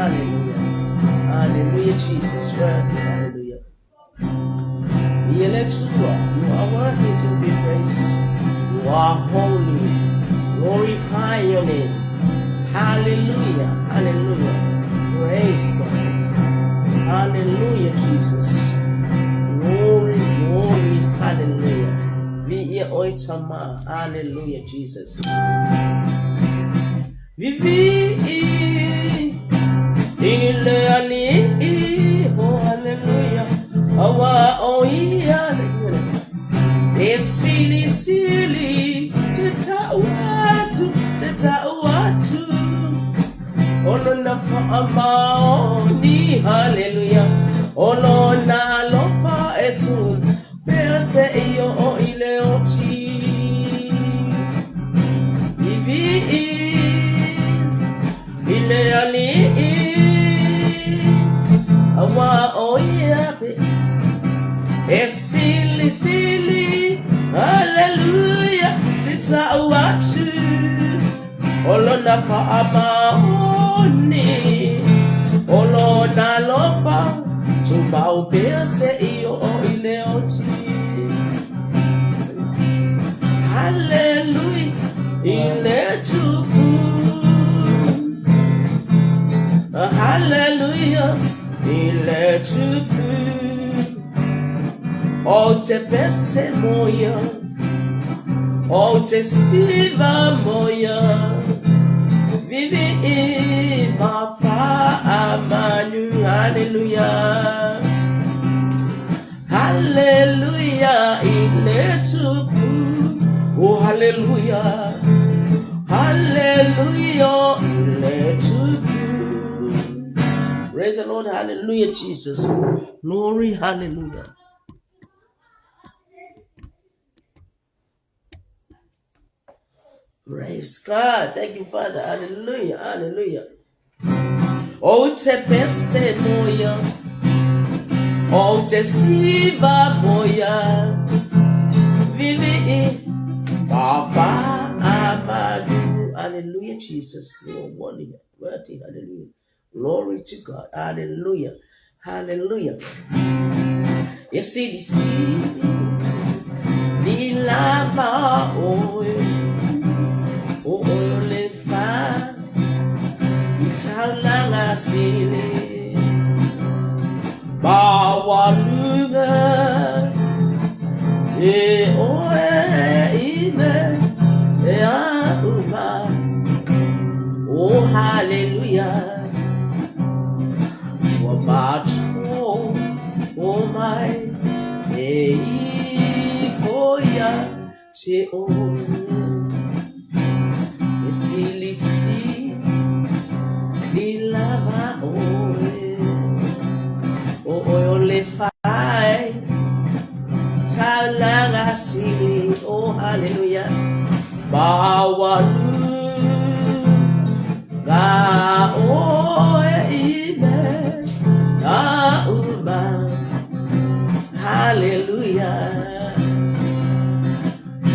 Hallelujah. Hallelujah, Jesus. Worthy. Hallelujah. Yeshua, you are worthy to be praised. You are holy. Glorify your name. Hallelujah. Hallelujah. Praise God. Hallelujah, Jesus. Glory, glory. Hallelujah. Be here, Oitama. Hallelujah, Jesus. Vivi. Oh, hallelujah. Awa oia silly silly tetawatu olona fa amaoni hallelujah olona lofa etun perse iyo o ile oti ibi ile ali awa oia silly, silly, hallelujah, titawatu, olona fa amaoni, olona lofa, tumba ubese iyo ile oti. Hallelujah, ile tuku, hallelujah, ile tuku. Oh, te pese moya, oh, te siva moya, vivi ma fa amanu, hallelujah, hallelujah, ile tupu, oh, hallelujah, hallelujah, ile tupu. Praise the Lord, hallelujah, Jesus, glory, hallelujah. Praise God. Thank you, Father. Hallelujah. Hallelujah. Oh, te pese moya. Oh, te siva moya. Vivi Baba Amadu. Hallelujah, Jesus. You are worthy. Hallelujah. Glory to God. Hallelujah. Hallelujah. You see. Vilama oe. Oh, le fa, itala sile, bawaluga, ime, uma. Oh, hallelujah. Wabatu, oh my, foya, che o. Silisi lilava o le fai talaga sili oh hallelujah bawalu ga o ime ga uba hallelujah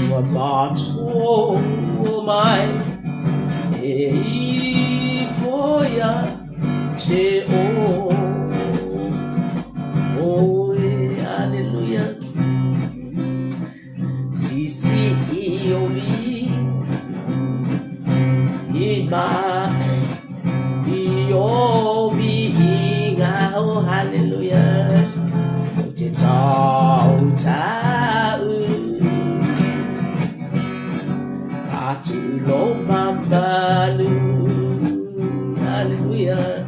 wabatu my foya che oh hallelujah sisi iobi ima iobi inga oh hallelujah te tau atu lo mambalu hallelujah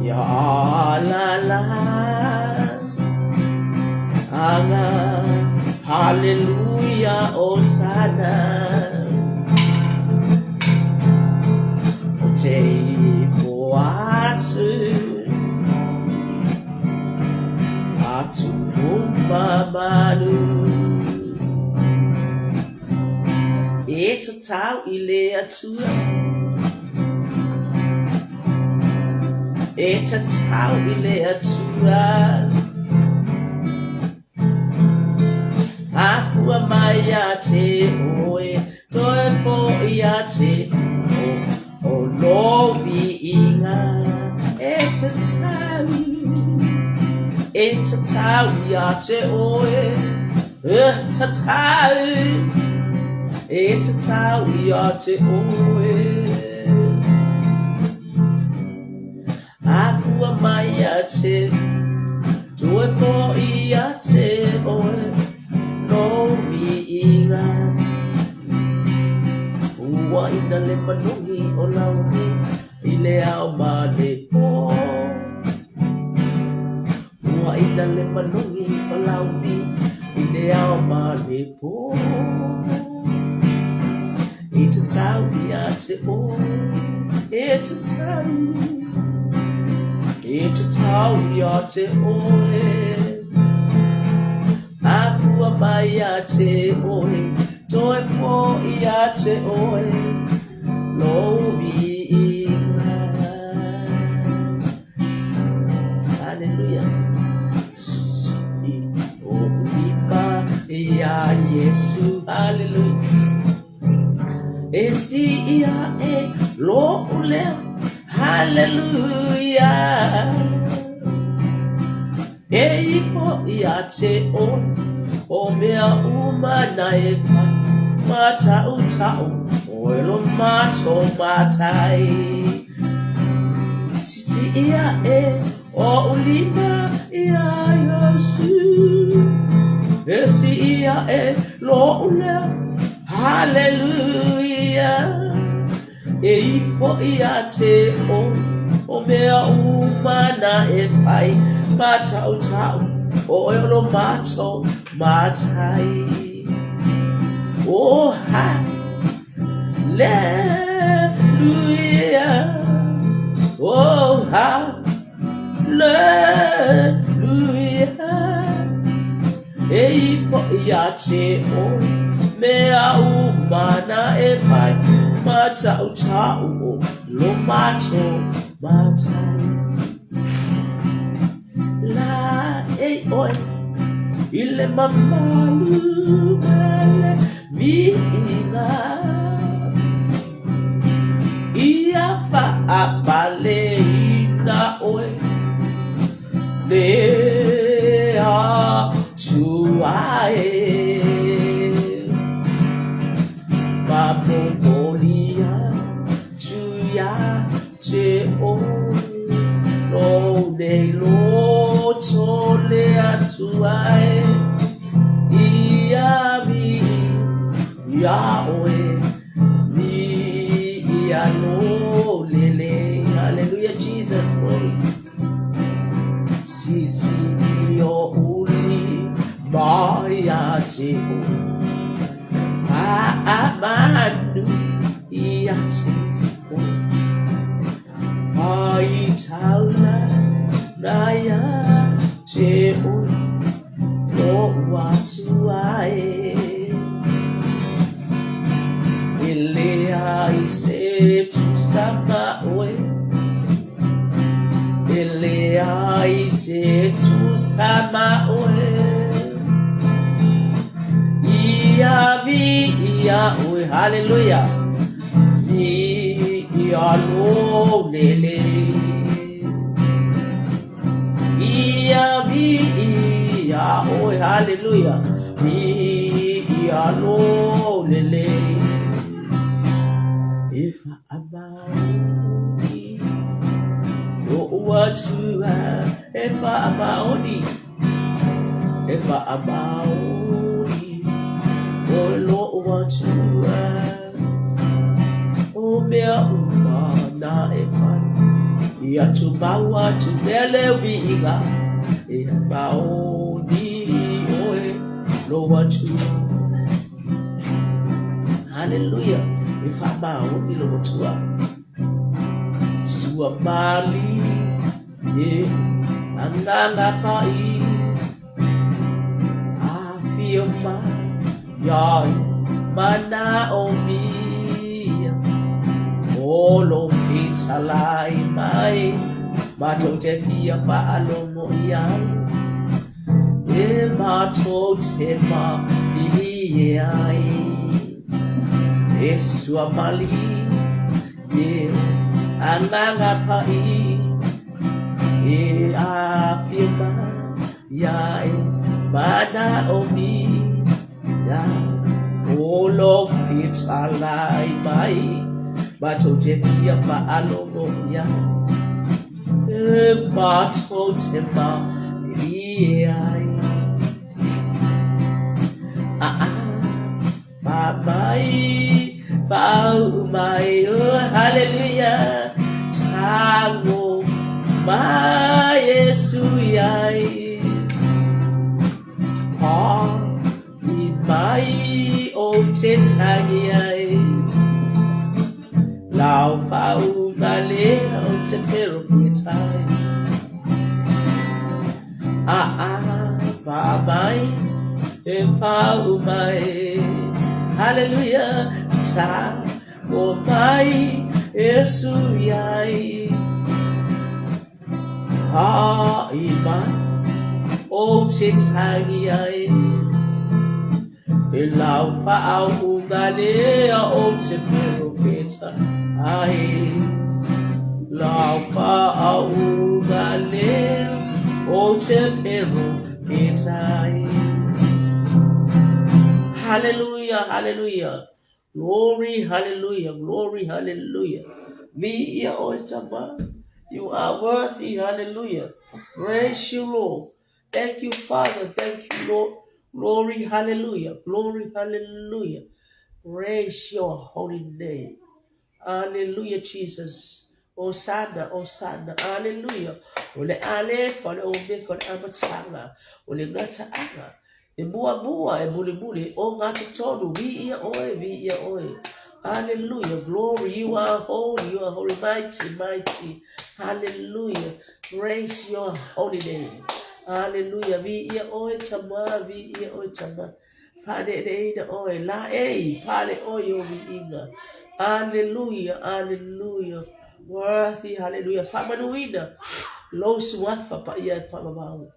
ya la la anga hallelujah osana ote foatu atu mambalu Eta tau ile atua. Eta tau ile atua. Afua maya te oe. Toe fo ia te o lobi inga a tau ia te oe. It's a tau ia te oe. Afua mai a te toe po ia te oe. No mi inga ua ina le manungi o launi I le ao ma le po. Ua ina le manungi o launi I le ao ma le po. I te tau ia te oe. E te tau ia te oe. Afua mai ia te oe. Toi fo ia te oe. Lobi inga. Hallelujah. O ipa ia Yesu. Hallelujah. Esi ia e lo ule. Hallelujah. E ifo ia te oe. O mea umana e pa. Matau tau. Oelo mato matai. Sisi ia e. O ulina ia Yesu. Esi ia e. Lo ule. Hallelujah. E ifo ia te o. O mea umana e pai. Matau tau. Oelo mato matai. Oh, hallelujah. Oh, hallelujah. Ei po ia te o mea umana e pai matau tau o lo mato matai. La ei oi ile mamalu ele viva. Ia fa apale ina oe. Le a tuae. Papopolia tuya te oe. No de lo tole atuae. Ia mi Yahweh mi Yano lele. Hallelujah, Jesus, glory. Sisi yo uli maya chego. Amanu ia chego. Vai taula naya chego. No watuae. Elea ise tu sama oe. Elea ise tu sama oe. Ia vi ia oe. Hallelujah. Ia lo lele. Ia vi ia oe. Hallelujah. Ia lo lele. If about you what you are, if about it, if about it, oh Lord what you are, oh mea umana if ya to bawa to bele viga, if about it, oh Lord what you are, hallelujah. If I bow, you know what you are. Suamali, yeah, Anganga Pai. I feel my yard, mana omi. All of it's alive, my. Mato te fia pa alomo yan. E mato te ma, yeah. Esua mali, yeah, Anganga pai. e afirma ya e mana omi ya olo fitalai mai bato te fia pa alomo ya e bato te ma ai mai fau mai hallelujah tango mai Yesu yai ha mai o te tangi ai lau fau ngale o te pero fitai ba mai e fau mai hallelujah ta o mai Yesu yai ha ima o te tangi ai e lau fa'au ungalea o te profeta ai lau fa'au ungalea o te profeta ai. Hallelujah, hallelujah. Glory, hallelujah, glory, hallelujah. You are worthy, hallelujah. Praise you, Lord. Thank you, Father. Thank you, Lord. Glory, hallelujah. Glory, hallelujah. Praise your holy name. Hallelujah, Jesus. Hosanna, Hosanna, hallelujah. Ole ale, fale ombe kon amatanga. Ole ngata anga. E mua, e muli, o ngata tonu, vi ia oe. Hallelujah, glory, you are holy, mighty. Hallelujah, praise your holy name. Hallelujah, vi ia oe tama. Pade de oe, la pale oe o vi inga. Hallelujah, hallelujah. Worthy, hallelujah. Famanuina. Lo suafa pa ia famabau.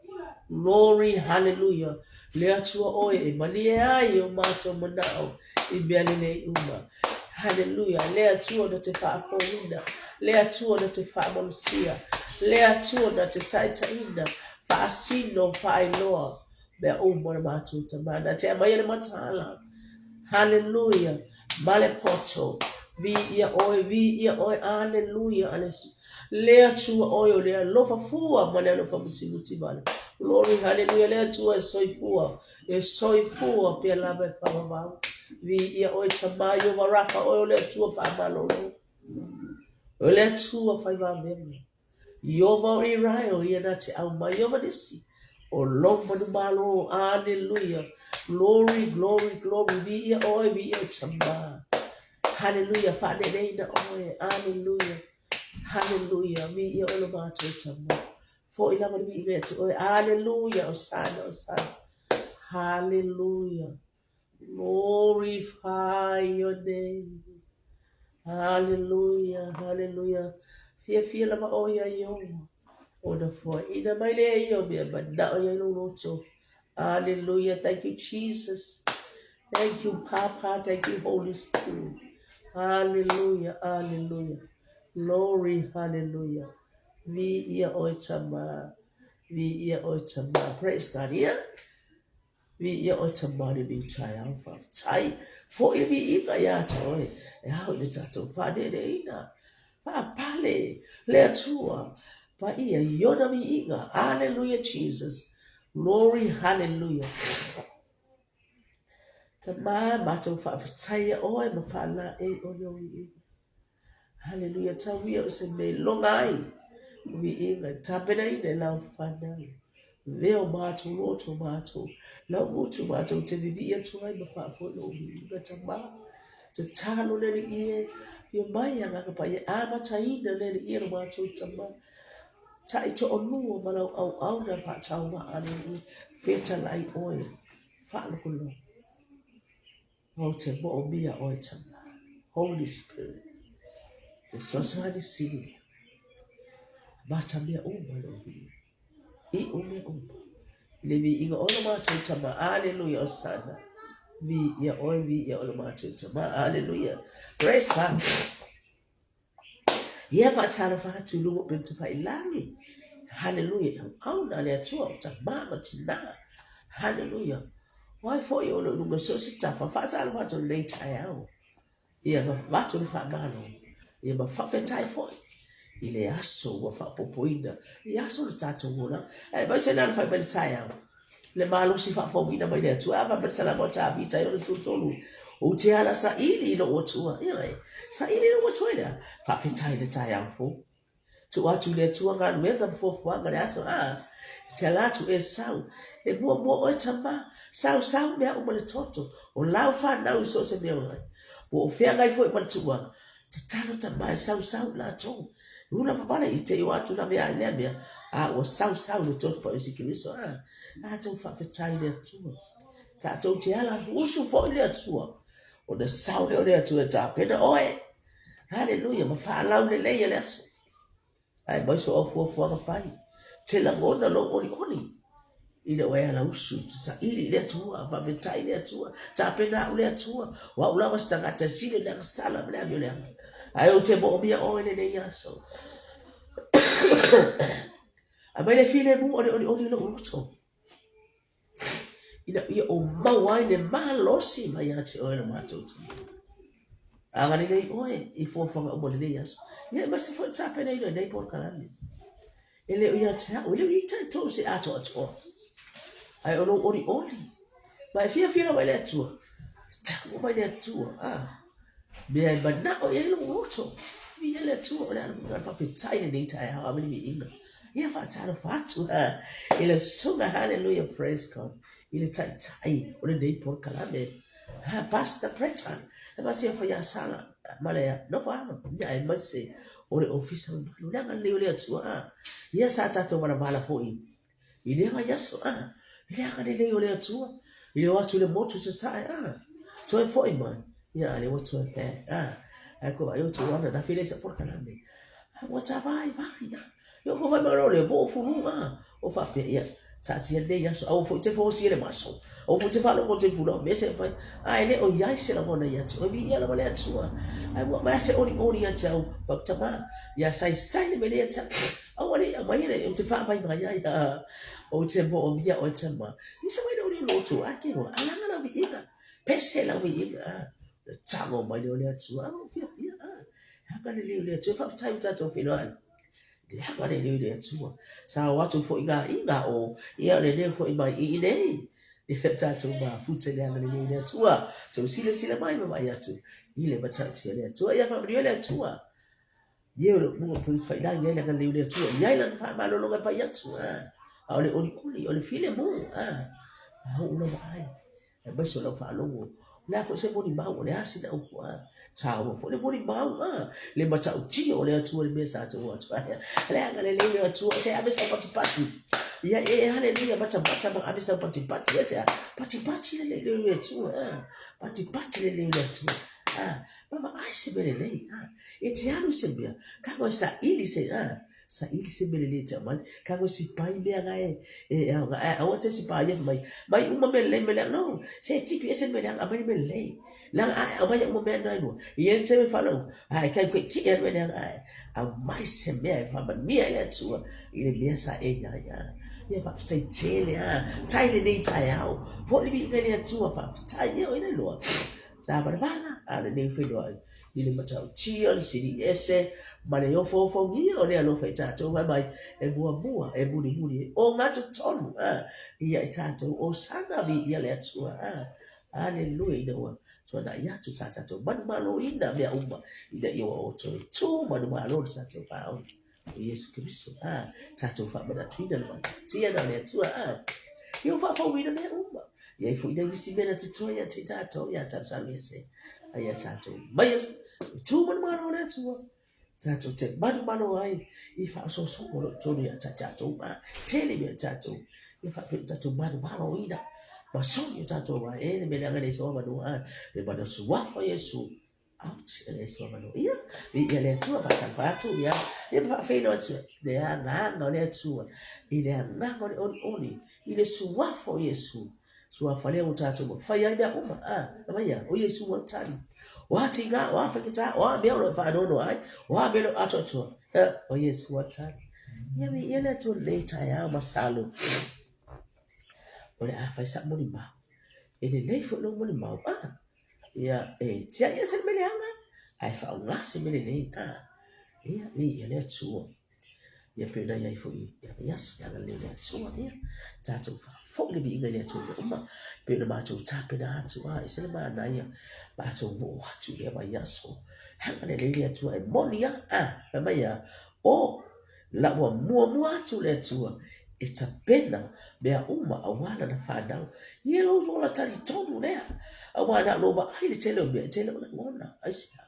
Glory, hallelujah. Lea tua oe, mania yo mato manao. Ibialine uma. Hallelujah. Lea tua na te whaapoina. Lea tua na te whaamalusia. Lea tua na te taitaina. Whaasino, whaailoa. Bea umona mato tamana. Te amaya na matala. Hallelujah. Male poto. Vi ia oe. Hallelujah. Lea tua oe. Lea lofa fua. Male lofa mutimuti male. Glory, hallelujah. Lea tua e soifua. E soifua. Pia lava e whamamau. Vi ia oe tamayo maraka oe. Lea tua whamalolo. Lea tua whaimamema. Yoma i raio. Ia na te au mai. Yoma nisi. O lomba no malo. Hallelujah. Glory, glory, glory. Vi ia tama. Hallelujah. Fane neina oe. Hallelujah. Hallelujah. Vi ia oe lo mato tama. For ilama vi ia oe. Hallelujah. Osana. Hallelujah. Glorify your name. Hallelujah. Hallelujah. Fia lama oe yo. Order for ina mai le yo me but now you know so. Hallelujah. Thank you, Jesus. Thank you, Papa. Thank you, Holy Spirit. Hallelujah. Hallelujah. Glory. Hallelujah. Vi ia oitama. Praise God. Yeah. Vi ia oitama ni vi triumph. Tai. For if vi ika ya toi. E hau ni tato. Fade de ina. Pa pale. Lea tua. Pa ia yona mi ika. Hallelujah, Jesus. Glory. Hallelujah. Tama mato fa fataya oe mafala e oyo i. Hallelujah. Tawia o se me longai. Vi inga tapena ine lau fana. Veo mato loto mato. Lau mutu mato te vivia tuai mafa folo mi inga tama. Te talo nene ie. Pio mai anga kapa ie ama taina nene ie no mato tama. Ta ito onua malau au na pa tau ma ane i. Feta lai oe. Falo kulo. Oh, te mo mia oe tama. Holy Spirit. The Soswani City. Bata mia umba no vi. I ume umba. Levi inga ola mato tama. Hallelujah. Osana. Vi ia ola mato tama. Hallelujah. Praise God. Ia fatala fa tulungu benta pa ilangi. Hallelujah. Auna le tua ta mama tina. Hallelujah. Why for you no no so si ta fa fa sa ba to le tai ao. Ia ba to fa mano. Ia ba fa fe tai for. Ile aso wa fa popoina. Ia aso ta to ngona. E ba se na fa ba tai ao. Le malo si fa fo mina mai le tua va per sala mo ta vita io sul tolu. O te ala sa ili no o tua. Ia sa ili no o tua ina. Fa fe tai le tai ao fo. Tu atu le tua ngā nuenga fo fuanga le aso te alatu e sau e mua o tama sau mea o male toto o lau whanau so se mea ngai o whea ngai fo e male tuanga te tano tama e sau la tō una papana i te o atu na mea i mea o sau le toto pa isi kiriso tō whawhetai le atua ta tō te ala usu fo i le atua o na sau le o le atua ta pena oe hallelujah ma whaalau le leia le aso ai mai so ofu ka pai te la ngona lo oni ile wa la usu tsa ile le tua va vetai le tua ta pena le tua wa ula wa sta ta sile le sala le amio le ai o te bo mia o le ya so a mai le file mu oni lo uto ina ia o mawai le malosi mai ate o le matoto anga ni le oe I fo o mo le ya so ia ma se fo ta pena ile nei por kalani ele o ia ta o le ita to se ato ai ono ori ma fia no le tua ta mo mai le tua me ai bana o ele moto mi ele tua ora na fa pitai ne data ai ha mi inga ia fa ta fa tu ele sunga hallelujah praise God ele tai o le dei por kalame basta pretan e ma se fa ya sala malaya no fa no ya ai ma se o le office no nga le tua ia sa ta to bala foi ile ma ya so ile aka le o le tua ile watu le moto se sa to e foi man ia le watu e pe ecco io tu guarda da fine se por kalame wata vai ya yo ko vai maro le bo fu o fa pe ia ta ti le ya so o fo te fo si le maso o fo te fa lo mo te fu lo me se pai le o ya se la mo na ya to bi ya la le tua wa ma se oni ya tau pa ta ma ya sai le me le ta o wale mai le o te fa pai mai ya o te bo o bia o te ma ni se mai no ni lo tu a ke no ala na bi ina pese la bi ina ta mo mai le tua o pia haka le tu fa tai ta to pino le haka le tua sa wa tu fo inga o ia le fo mai I nei ta tu ma fu te le tua to sile mai ya tu ile ba ta ti le tua ia fa le tua ye mo po fa ila ia le tua ia la fa ma lo ga pa ya tua ole ole file mo uno mai e ba so lo fa lo la fo se boni mau le asi na o tau fo le boni mau le ma tau ti o le tua le mesa to wa le anga le tua se abe sa pati ia hallelujah baca ma abe sa pati ya se pati le tua pati le tua mama ai se bele le e ti anu se bia ka go sa ili se bele le chaman ka go si pai be nga o te si pai mai uma mele no se ti pi se mele nga mele lang o mai mo me na no yen se me falo ka ko ki en mele nga mai se me fa ma mi ele tua ile me sa ya ia fa tai tele tai le nei tai au vo li bi le tua fa tai yo ile lo sa barbana ale nei fe do ile mata ti o si ese ma le fo ngi o le lo fe ta to mai e bua e buri o nga to ton ia ta to o sana bi ia le tua hallelujah do so na ia tu sa ta to man malo ina me umba ida yo o to man malo sa to pa o Yesu Kristo ta to fa bana tuida lo ti ya na le tua yo fa fo wi na me umba ia fu ida si bena te to ya te ta to ya sa sa le se ai ta to mai tu man malo le tua ta to te man malo ai I fa so lo to ya ta to te le me ta to I fa ta to man malo ida ma so ya ta to wa e me la ngale so ma do le ba so wa fa Yesu out le so ma do ia ia le tua fa ta fa tu ya e pa fe no tu le na no le tua ile na ko oni ile su wa fa Yesu su wa fa le o ta to fa ya ba uma ba ya o Yesu wa ta wa tinga wa fa kita wa be o fa no ai wa be lo ato to o Yesu wa ta ia mi ia le tu le tai a masalo o le a fai sa mo ni ma e le fo lo mo ni ma ia tia ia se mele anga ai fa nga se mele nei ia le tu ia pe na ia fo ia se anga le tu ia ta tu fa fo le bi ngai le tu ma pe na ma tu ta pe na tu se le ma na ia ba tu mo tu le ba ia so hanga le le tu e monia ma ia o la wa mua tu le tu e ta pena mea awala na whanau. Ia lo rola tari tonu lea. Awala lo ba ai le tele o mea, tele o la ngona. Aisia.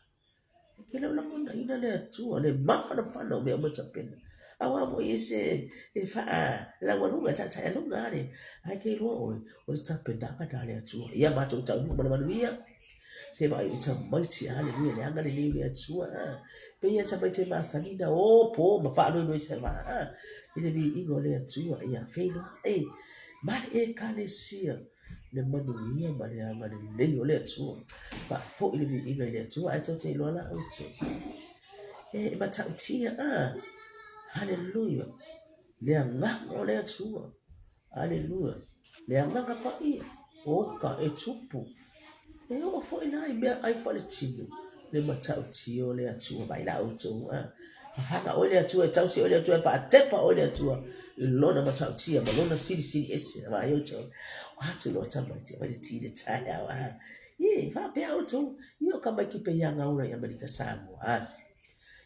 Tele o la ngona ina lea tua, le mafa na whanau mea mata pena. Awa mo i se e wha la wanunga ta e lunga are. Ai kei roa o le tapena ka lea tua. Ia mato tau numa na manuia. Se ba i ta maiti ale ni le anga le le tua. Pe ia ta maiti masalina o po ma whanau no i se va. Ina bi ingo le tua ia feina ma e kalesia le manuia ma le anga le le tua ba fo ina bi ingo le tua ai te lo la o te ma tautia hallelujah le anga o le tua hallelujah le anga ka pa ia o ka e tupu o fo ina ai fa le tino le ma tautia o le tua ba ila o tu Faka ole atua tausi ole atua pa tepa ole atua lona matautia malona siri ese ma yoto watu lo tama te wale tide taya wa ye fa pe auto yo kama kipe yanga ura ya Amerika Samu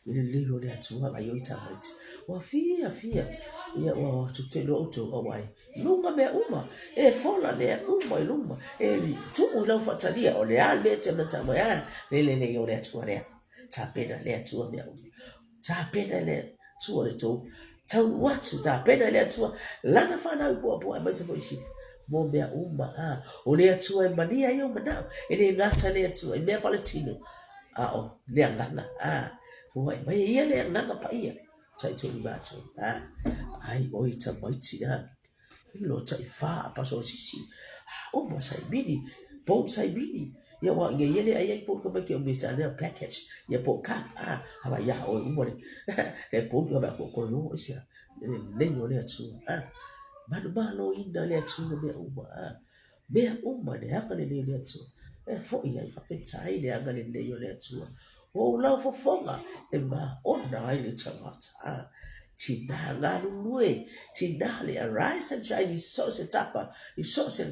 ile leo ole atua ba yoita mate wa fia ya wa watu telo auto awai lunga me fola me lunga tu ula fatalia ole ale te matama ya le ole atua le tapena le atua me ta pena le tua le tau tau watu ta pena le tua lana whana po mai se poisi mo mea o le tua e mania yo mana e le ngata le tua e mea palatino o le nganga foi mai ia le nganga pa ia tai tu bato ai oi ta maiti lo tai fa pa so sisi ma sai bini po sai bini ya wa nge yele ai po ko ke mi sa le package ya po ka aba ya o mo le le po yo ba ko yo sia le yo le tu ba lo inda le tu me le aka le tu fo ia fa pe tai le aka le yo le tu o la fo fonga ma o na ile tangata Tina ngalului Tina le rice and Chinese sauce tapa I sauce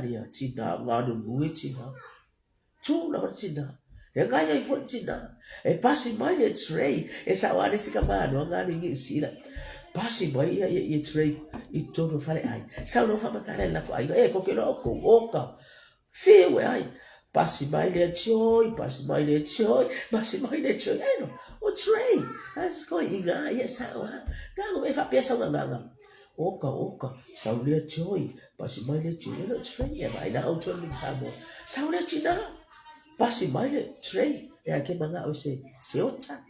dia Tina ngalului Tina tu na Tina e gaya I fo Tina e pasi mai le tray e sa wa le sikamano ngalu ngi sila pasi mai e tray I toro fale ai sa no fa makala la ko ai e ko ke lo ko oka fiwe ai pasi mai le choi ai no o tray as ko inga ya sa wa ga me fa pesa nga oka sa le choi pasi mai le choi no tray ya mai na auto ni sa mo sa le china pasi mai le tray ya ke manga o se ota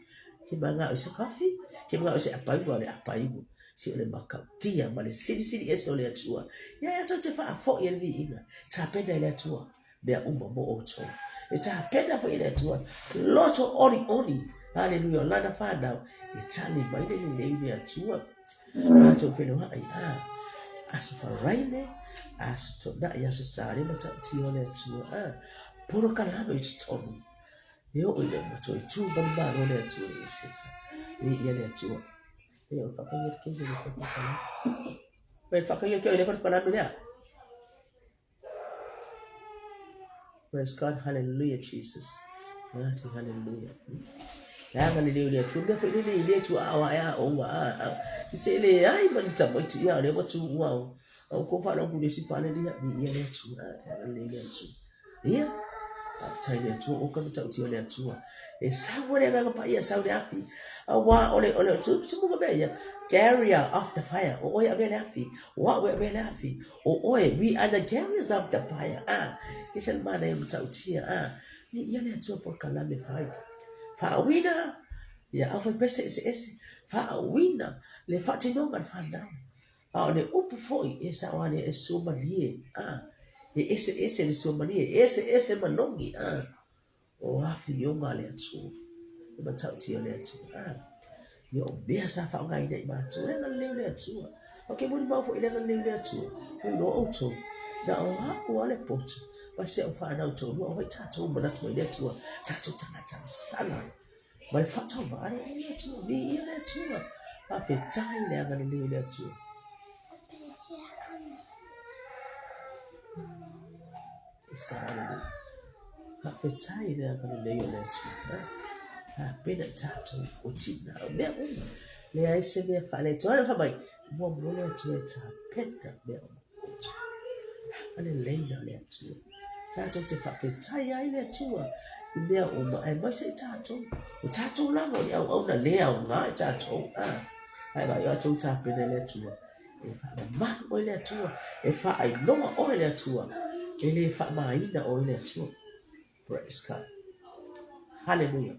ke manga o se coffee ke manga o se apai si le maka tia ma le siri eso le atua ya te fa fo ye vi ina ta pena le atua be mo oto e ta pena fo le atua loto oni hallelujah lana fa now itali mai le atua ma to pena ai asu fa raine asu to da ya so sare ma ta ti le atua poro kala me tonu yo ile mo to tu ba le atua seta ni le atua Io fa che io per fa che io devo parlare bene. Praise God, hallelujah, Jesus. Hallelujah. Hallelujah. Tu me fa ile tu ya o ti se le ai ma ta mo ti ya le mo tu wa o ko fa lo ku le si fa le dia ni ile tu hallelujah tu. Ia. After ile tu o ka ta ti ile tu. E sa wo le ga pa ya sa le api. Wa ole tu se mo ba ya. Carrier of the fire. O ya be lafi. Wa we be lafi. O we are the carriers of the fire. Is el mana em ta ti ya le tu por kala me fire. Fa wina ya afa pese ese fa wina le fa tino ngal fa na ne upu foi esa wane e somalie e ese le somalie ese manongi o afi yonga le tu e ba tau ti le tu Yo bia sa fa ngai dei ma tu le le le tu. Okay, mo ma fo ile le le tu. No auto. Na o ha o le potu. Ma se o fa na auto no o ta tu mo na tu ile tu. Ta tu ta na ta sana. Ma fa ta ma le tu bi ile tu. Ma fe tai le ga le tu. Iskarani hafetai na kanileo letu pena tatu utina bea le aise bea fale tu ana fabai mo mo tu eta pena bea ana leina le tu tatu te hafetai ai le tu bea uma ai mai se tatu la mo ya au na le au nga tatu ai ba yo tu ta pena le tu e fa ma o le tu e fa ai no o le tu ele fa mai na o le tu. Praise God. Hallelujah.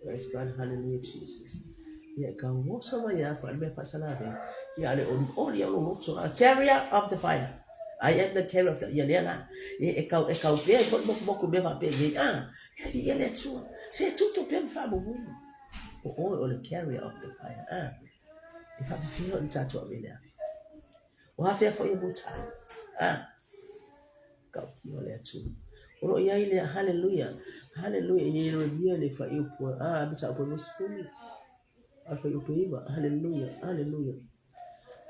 Praise God. Hallelujah, Jesus. Yeah, God, what's over here for me? Yeah, the only carrier of the fire. I am the carrier of the Yelena. A cow, bear, but more could never be. Yeah, let's say two to them family. Or the carrier of the fire. If I feel in touch with me there. What have you for your time? Kaukiwa le tu. Ono ya ile hallelujah. Hallelujah ile ndio ni fa yupo. Bisa kwa musifuni. Afa yupo hiva. Hallelujah. Hallelujah.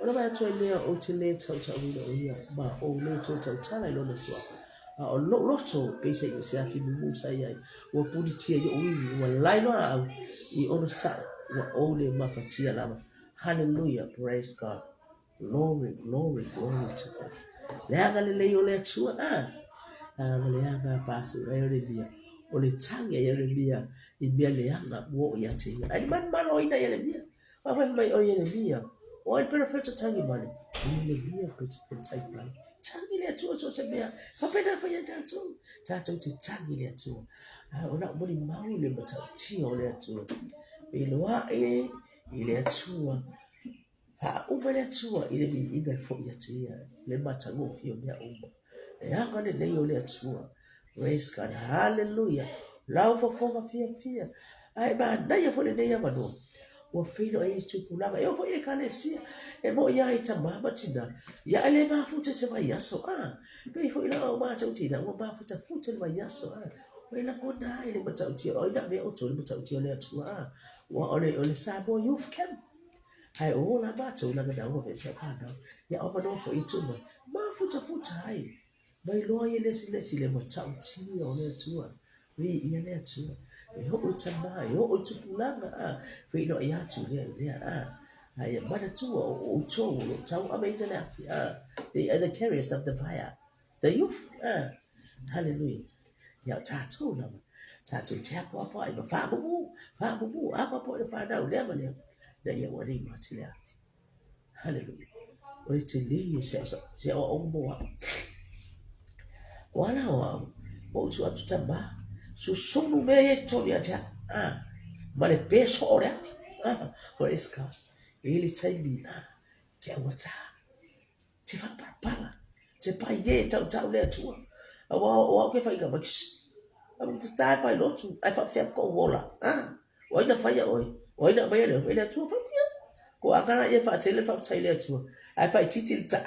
Ono ba tu ile otile tauta wina oya. Ba o le tauta tala ilo na tu. O loto pesa yo se afi musa ya. Wa pulitia yo wi wa laino au I ono sa wa ole mafatia lama. Hallelujah. Praise God. Glory, glory, glory to God. Leanga le yo le tu leanga pasu Yeremia ole tanga Yeremia ibia leanga wo ya tinga ani man ina Yeremia wa mai o Yeremia o perfect tangi mani Yeremia tai plan tangi le tu so se bia kapena fa ya tatu ti tangi le tu ona mo ni mau le mata ti o le tu ilwa ile tu pa ubele tu ile bi iga fo ya tia le mata go fio ya yanga ni leo le tsua. Praise God. Hallelujah. Lao for fear. Ai ba na ya fo le ya ba no. Wa filo ai tupulanga. Yo fo e kalesia. E mo ya ita mama tina. Ya ale ba futa se ba yaso Be fo ila ma tina. Wa ba futa ba yaso Wa ila ko na ile ba tauti. O ina be o to le tauti le tsua Wa ole sabo youth camp. Ai o la ba to la ga da wo be se pa no. Ya o ba no fo ituma. Ma futa ai. Mai loa ye le mo tau tini o le tua. Wi ia le tua. E ho o tama, e ho o tupulanga Wi no ia tu le Ai mana tua o tō o tau ama ina le afi They are the carriers of the fire. The youth Hallelujah. Ia tātou nama. Tātou te hapo apo ai ma whāmumu. Apa po le whānau lea ma lea. Na ia wani mati le afi. Hallelujah. O le te liu se o omboa. Wala wa o tu atu tamba so sonu me toni ata male peso ora praise God ili taimi ke wata te fa pala te pa ye tau le tu wa ke fa ga ba am te ta pa lo tu ai fa fe ko wola wa ina fa ya wa ina ba ya le tu fa ko akana ye fa tele fa tai le tu ai fa titi ta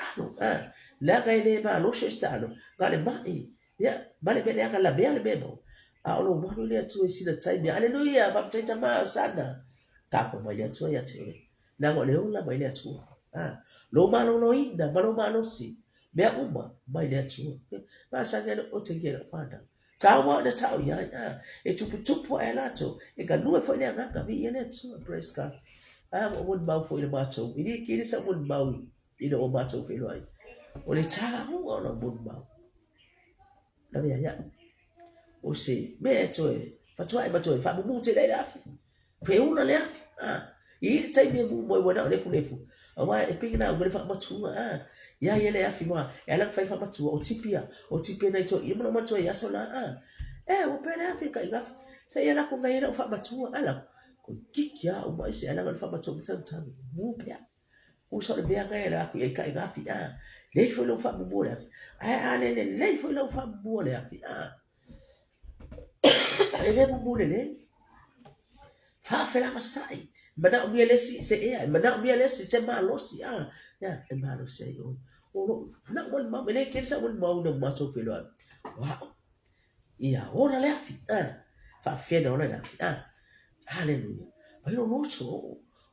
la ga ile ba lo shestano gale mai ya bale bele aka la bele bebo lo mano le tu si da tai hallelujah ba tai tama sana ka ko ba ya tu ya tele na ngo le la ba le tu lo mano no inda mano si me uma ba le tu ba sa ga o te ga fada tawa da tau ya e tupu ela to e ga nu fo le ga bi le tu praise God won ba fo le ma to ini kiri sa won ba ina o ma to fe lo ai o le tamu o lo won ba la via ya o se me fa fa mu te dai da fe una le I sai me mo na le fu wa e pe na mo le fa ma tu ya ye le afi mo e la fa ma tu o tipia na to I mo ma tu ya so la o pe le afi ka ga sai ya la ko ngai fa ma tu ala ko kikia o mo se ala fa ma tu tan mu pe o so le bia ga la ku e ka ga fi le foi lo fa bu le ai le foi lo fa bu le le bu le fa fe la masai mana mi le se mana mi le se malosi ya e malosi o na mo ma le ke sa mo ma so fe lo wow ia ora le afi fa fe no le hallelujah pa lo no so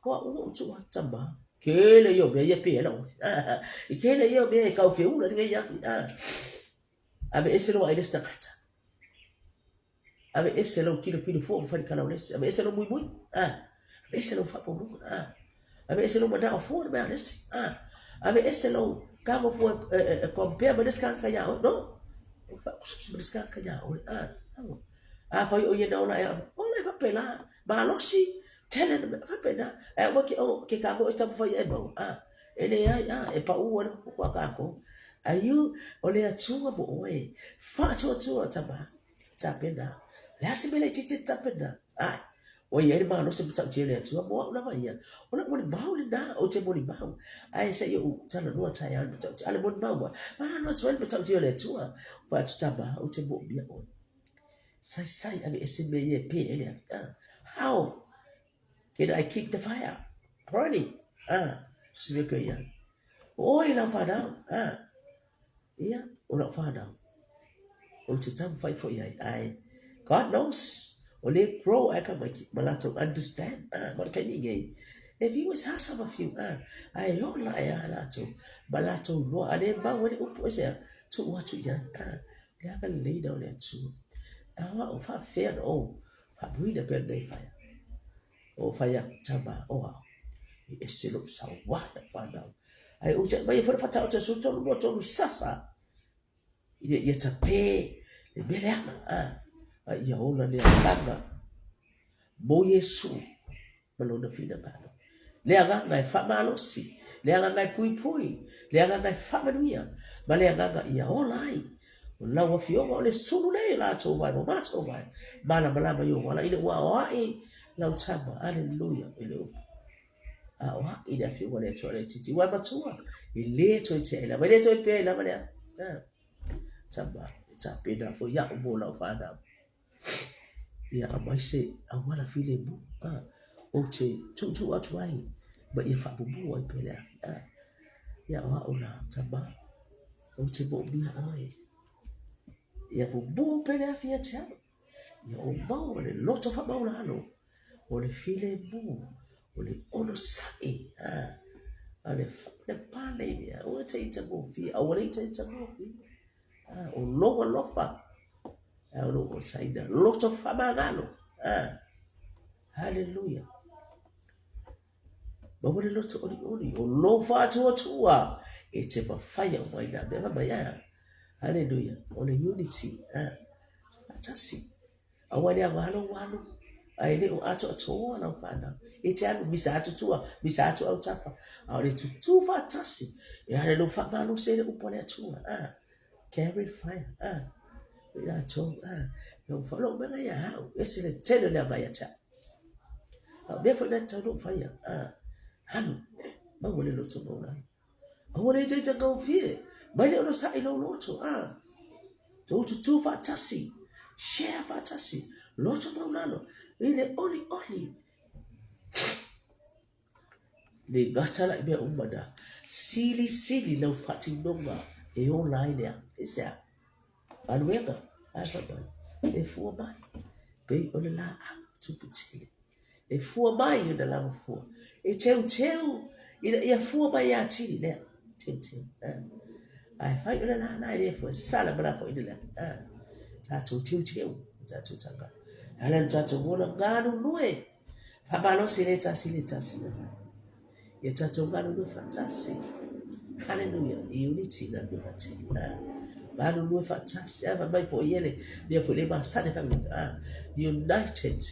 o so tamba ke le yo be ye pe lo ke le yo be ka fe u le ya abe ese lo ai le sta kata abe ese lo kilo fo fa kana le abe ese lo muy abe ese lo fa po abe ese lo manda fo be ales abe ese lo ka mo fo compare be ska ka ya no fa be ska ka ya fa yo ye na ya o le fa pe la ba lo si tele fa pe na wa ki o ke ka ko ta fa ye bo ele ya e pa u wa ko ka ko ayu ole atunga bo oe fa to ta ba ta pe na la se bele titi ta pe na o ye ma no se ta je le tu mo na va ya o na mo ni ba o na o te mo ni ba ai se yo ta na no ta ya ta ale mo ni ba ma no to le ta je le tu fa ta ba o te mo bi o sai ave ese me ye pe ele how can I keep the fire burning se ve que ya o ila fa down yeah o na fa down o te tam fight for ya God knows only grow I can make malato understand what can you if he was has some of you I don't like malato malato lo ale ba when upo se to what to ya ya can lay down there too awa o fa fair o fa bui da ben dai fire o fire taba o e se lo sa wa da fa da ai o je ba ye fa ta o te su to lo to sasa ye ta pe le bele ia ola le tanga mo Yesu malona fina balo le anga e fa malosi le anga e pui le anga e fa manuia ma le anga ia ola ai o la wa fio o le sulu le la to vai mo mato vai mala mala ma yo wala ile wa ai la tama hallelujah ile wa ile fio le to le titi wa matua ile to te la le to pe la ma le tama ta na fo ya mo la fa na ia mai se awala file bu o te tu atu ai ba ia fa bu ai pele ia wa ona taba o te bo bia ai ia bu pele a fia tia ia o ba le loto fa ba ona no o le file bu o le ono sai ale le pale ia o te ita bo fia o le ita bo fia o lofa o sai da loto fa ba galo hallelujah. But what a lot of only or low far to it's a fire why not never by hallelujah on a unity just see I want to have one I little out of two and I'm fine now it's a misatu to misatu out tapa I need to two far tassi I had no fat man who said upon a two carry fire that's all no follow me how it's in a tenor by a chat therefore that turn fire han ma wole lo to bona a wole je je go fie ma le lo sa ilo lo to to fatasi share fatasi lo to bona no ile only le gata la be umada sili lo fati nonga e online ya isa anweka ata ba e fu ba be ole la tu putile e fu ba yo da la fu e teu ia fu ba ya chili le teu ai fai ole la na ile fu sala bra fo ile ta tu teu ta tu tanga ala ta tu bona nganu nue fa ba lo sileta ye ta tu nganu no fantastic hallelujah unity na do that ba no no fantastic ava mai fo yele le fo le ba sa de family united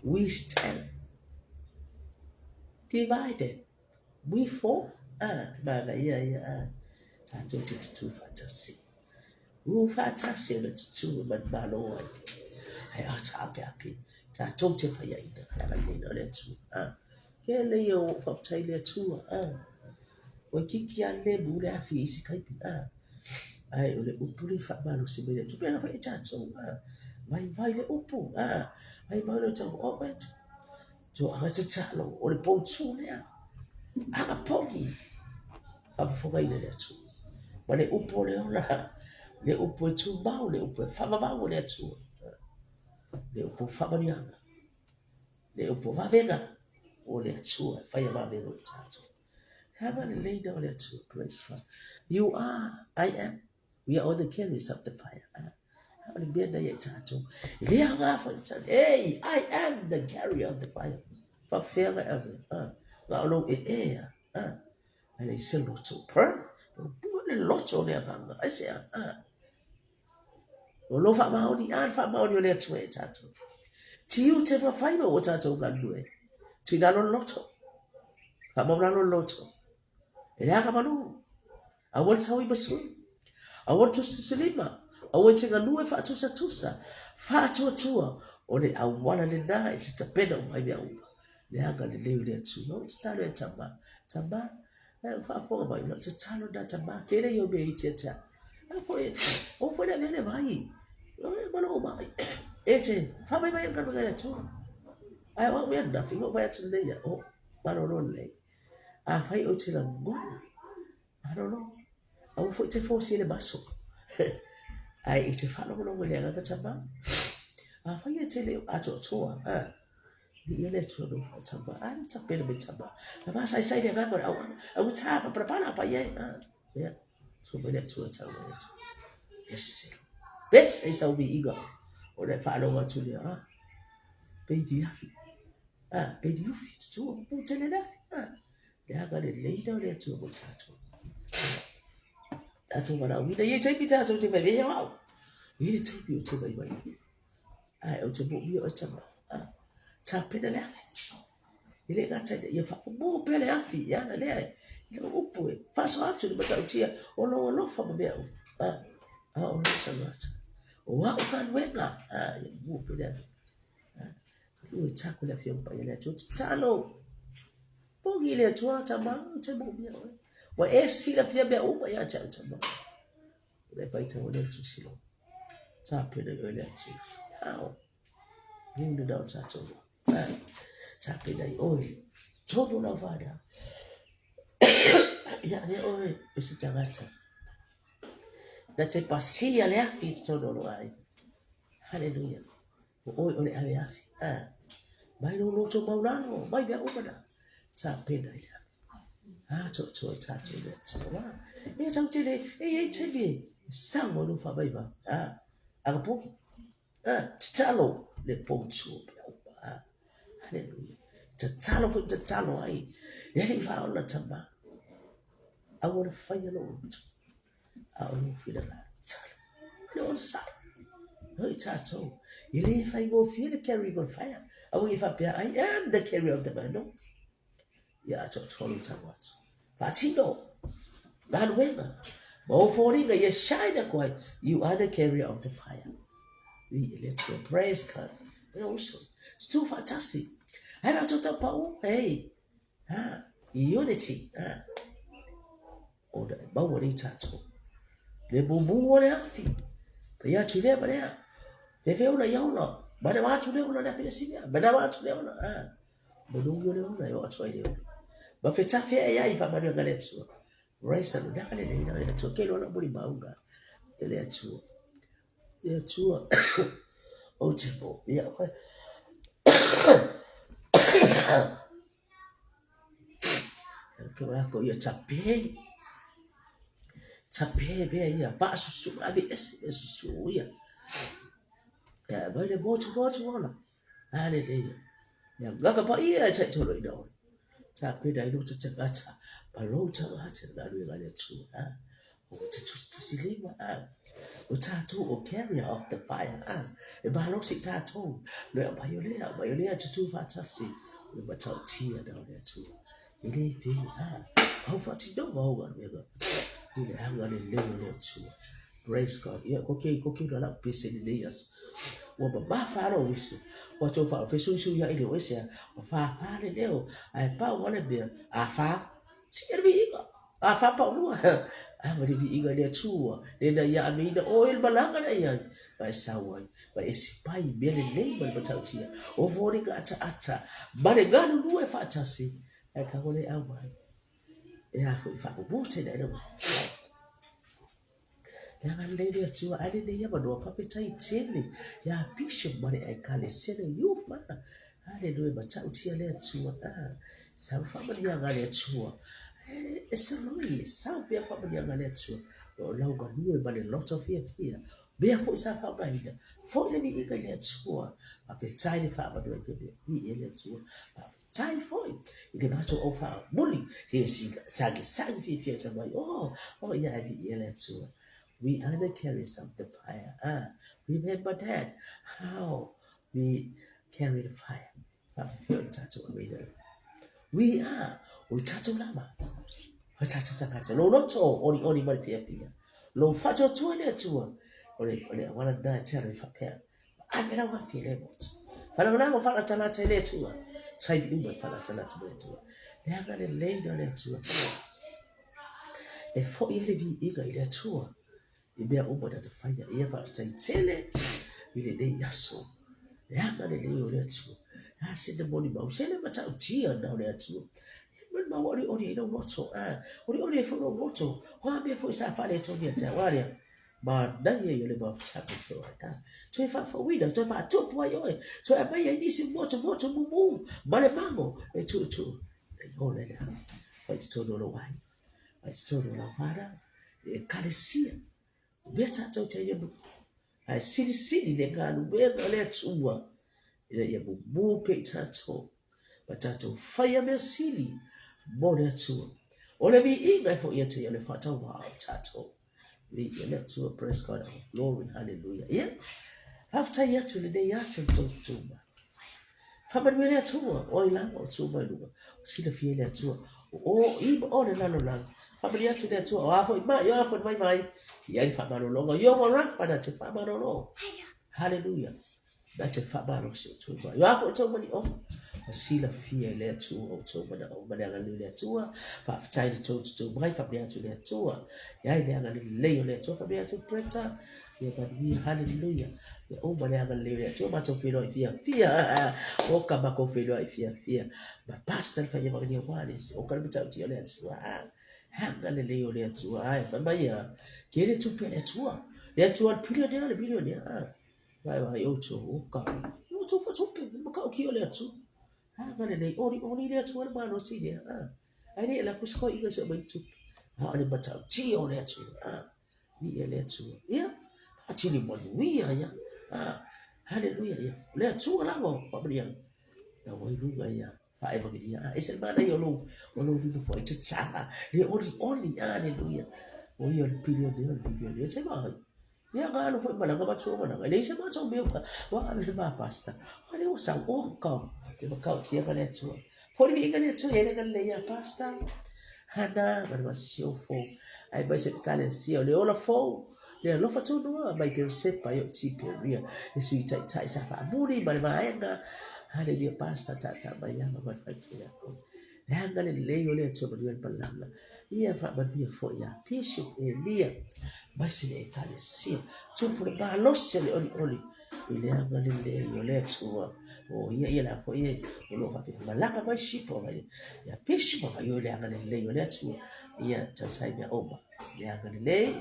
we stand divided we fall ba ya ta tu tu fantastic fantastic le tu ba lo ai ta happy ta tu te fa ya ina ala ni no le tu ke le yo fa tai le tu o kiki ane mule afi isi kaipi ai ole upu le fa malu se mele tu pena fa e chacho vai le upu vai le chacho o pet jo anga chalo o le ponchu le anga pogi a foga ile le tu ma le upu le ona le upu tu mau le upu fa mau le tu le upu fa manianga le upu va vega o le tu fa ya va vega o chacho heaven lay down le tu praise God. You are, I am, we are all the carriers of the fire. Hey, I am the carrier of the fire. For fear ever. Now, look, air. And they say, lots of pearl. Lots of their hunger. I say, no, for Maudi, and for Maudi, let's wait. To you, take a fiber, what I told God do it. To Nano Lotto. Famano Lotto. And Yakamanu. I want how we must swim. I want to Silima. I want to go to Fatusa. Fatu. Only I want to deny it's a bed of my young. They are going to live there too. No, it's time to Tamba. Tamba. Far for my not to tell that Tamba. Can you be a teacher? I put it. Oh, for the very high. Oh, my. Eating. Family, I am going to get too. I want me nothing over to later. Oh, but only. I fight until I'm gone. I don't know. I will put the force in the muscle. I eat a fellow over there at the Tamba. I tell you, I told Toa, the electoral of Tamba. I'm a bit of a Tamba. As I say, I would have a prepana by yeah. So we let to a Tamba. Yes, this is how we ego. Or the fellow want to the baby happy. Baby, you fit to tell enough. They are going to lay down there to a potato. That's what I mean. You take me down to my video. You take you to my way. I also put you a Tamba. Tap in the left. You let that say you fuck more belly happy, yeah, and there. You know, boy. Fast out to the bottom here. Oh, no, from a bell. Oh, not a lot. What can we got? You move with them. You will tackle the film by your letter. Talo. Bogey let to out a man to move you. Well, see the fear over your gentleman. They bite on them to see. Tap in the letter. How? You the down at all. Tap in the oil. Total no father. Yeah, the oil is a tamata. That's a passia left total wine. Hallelujah. Oil on the area. By no loto maulano, by the opener. Tap in the to a tattoo. It's out today. It's a bit. Someone of a baby. A book. Talo, the poncho. Hallelujah. The talo with the talo. Let him found the tamba. I want to find the Lord. I want to feel the talo. No side. No, it's at all. You leave, I go feel the carry on fire. I will give up there. I am the carrier of the man. No? Yeah, I told you what. But you know, man, women. But for you shine a quiet. You are the carrier of the fire. We let you praise God. And also, it's too fantastic. I have to talk about, hey, unity. Oh, the Bawari tattoo. The Bubu or Afi. The Yachule, but yeah. The Fiona Yona. But I want to live on that Philistia. But I want to live on but don't go on. I watch my deal. But it's a fair, if I'm going to get to race and definitely it's okay on a body bounger. They're true. They're true. Oh, Chipo. Yeah. Come on, you're tapping. Tapping, yeah. Vasu, I be S. Yeah. By the boat, one. Hallelujah. Yeah, got a year, I take to it down. Tapid, I know to check that. Palota, and I will get to to see tattoo or carrier of the fire. A balosi tattoo. No, Pioneer to two fantastic. We were taught here down there too. You leave me. How far you don't know what we're going to do. Hang on in living or two. Praise God. Yeah, okay, to allow peace in the years. Well, but my father wishes what of our official show you anyway, sir. Or far, little. I found one of them. Far. She can be eager. fa pa lu ama di inga dia tua de na ya mi da oil balanga na ya ba sawa ba esipai bele nei ba tautia o vori ga ata ba de ganu lu e fa tasi e ka ole ama e a fa po bote na no ya ga le dia tua ade de ya ba do fa pe tai tele ya bishop ba de e ka le sele you ma hallelujah ba tautia le tua sa fa ba ya ga le tua e se lui sa pe fa ba ya ga le tua o lau ga lu e ba le lot of here Bea fo sa fa ba ida. Fo le ni iga le tua. Ma pe tai le fa ba do ke be. Ni le tua. Ma pe tai fo. Ile ba to o fa muli. Ye si sa ki fi sa ba. Oh yeah vi le tua. We are the carriers of the fire. Remember that how we carry the fire. Fa fi tato we are. O tato lama. O tato takata. Lo loto ori ma pia. Lo fato tua le tua. Ole wana da tera fa pe avera wa fire bot fala na ko fala tana tele tu sai bi mo fala tana tu ya ga le le tu e fo ye le vi e ga le tu e be o boda de fa ya e fa sai tele ile le yaso ya ga le le tu ya se de boni ba o se le mata o ti na le tu men ma ori no moto ori fo no moto wa be fo sa fa le to bi ta wa le mà đang như vậy mà chả bị sợ tôi phải phải quy được tôi phải chốt qua rồi tôi bây giờ đi xin mua cho mua mà lại mang bộ để chú ngồi lại nào phải cho đồ ngoài phải cho đồ nào phá đó để cái gì biết cha cho chơi như phải xin để cái nó biết cái này chua để giờ mua bị cha cho và cha cho phải em xin mua để chua ở đây bị cái phụ yêu chơi để phát cho vào cha cho let's do a praise God. Glory, hallelujah. Yeah. After you to the day, yes, and talk to me. Faman me let to or lang or to my lugar. See the feel let to or even all the land lang. Family to that too. I for my you are for my mind. Yeah, Faman no longer. You're more rough, but that's a Faman no. Hallelujah. That's a Faman so too. You are for so many oh. Sila fia le tu o to mana o mana ngani le tu pa ftai to mai fa bia tu le tu ya ile ngani le le tu fa bia tu preta ya ba ni hallelujah ya o mana ngani le tu ma to filo fia o ka ba ko filo fia ba pastor fa ya ba ni wale o ka ba tu le tu ha ngani le tu ba ba ya ke le tu pe le tu period ya ba yo tu o ka yo tu fa tu pe ba ka o ki le tu ngane nei ori le tu ma no si dia ai la kusko iga so ba tu ha ni bata chi o le tu ni le tu ya a chi ni mo ni ya hallelujah ya le tu la mo pa bria na wo lu ga ya fa e ba dia es el mana yo lo vi fo e cha le ori hallelujah o yo le period se ba ya ga no foi mana ga ba tu mana le se ma so be wa le ba pasta ale o sa o ka Iba kau kia ka le tu. Por mi ka le tu ele ka le ya pasta. Hana ba sio fo. Ai ba se ka le sio le ola fo. Le lo fa tu no ba ke se pa yo ti pe ria. E sui tai sa fa buri ba ba nga. Hale dia pasta ta ba ya ba fa tu ya. Le hanga le yo le tu ba le pa langa. Ia fa ba dia fo ya. Pishu e lia. Ba se le ka le sio. Tu por ba lo se le oli. Ile hanga le yo le tu o ia la fo ia o lo fa pe malaka ba shipo ba ya pishi ba yo le anga le yo le tu ia ta sai ya oba le anga le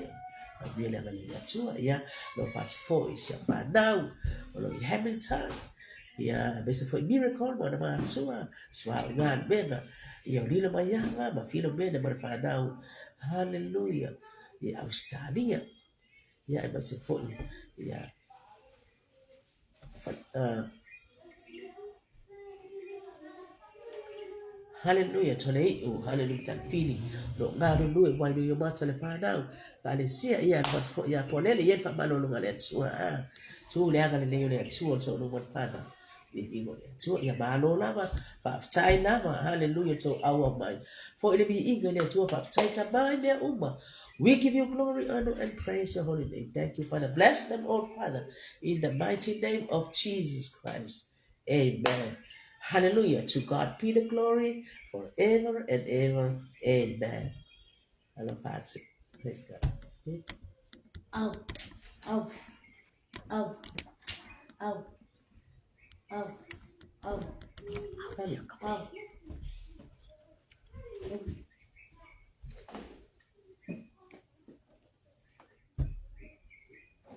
ia le anga le tu ia lo fa fo is ya ba now o lo Hamilton ia bese fo miracle mo na ma swa ngan bena ia ni le mayanga ma filo bena ma fa now hallelujah ia Australia ia bese fo ia hallelujah tole o hallelujah tan fili do ngado do wai do yo mata le fa now ka le sia ia pa ya ponele yen fa malo lo ngale tsua tu le aga le le tsua so no mon fa na igo le tsua ya malo la ba fa chai na ba hallelujah to our mind for it be igo le tsua fa chai ta ba me umma. We give you glory, honor, and praise your holy name. Thank you, Father. Bless them all, Father, in the mighty name of Jesus Christ. Amen. Hallelujah. To God be the glory forever and ever. Amen. I love fancy. Praise God. Okay. Oh, oh, oh, oh, oh, oh, Come. oh.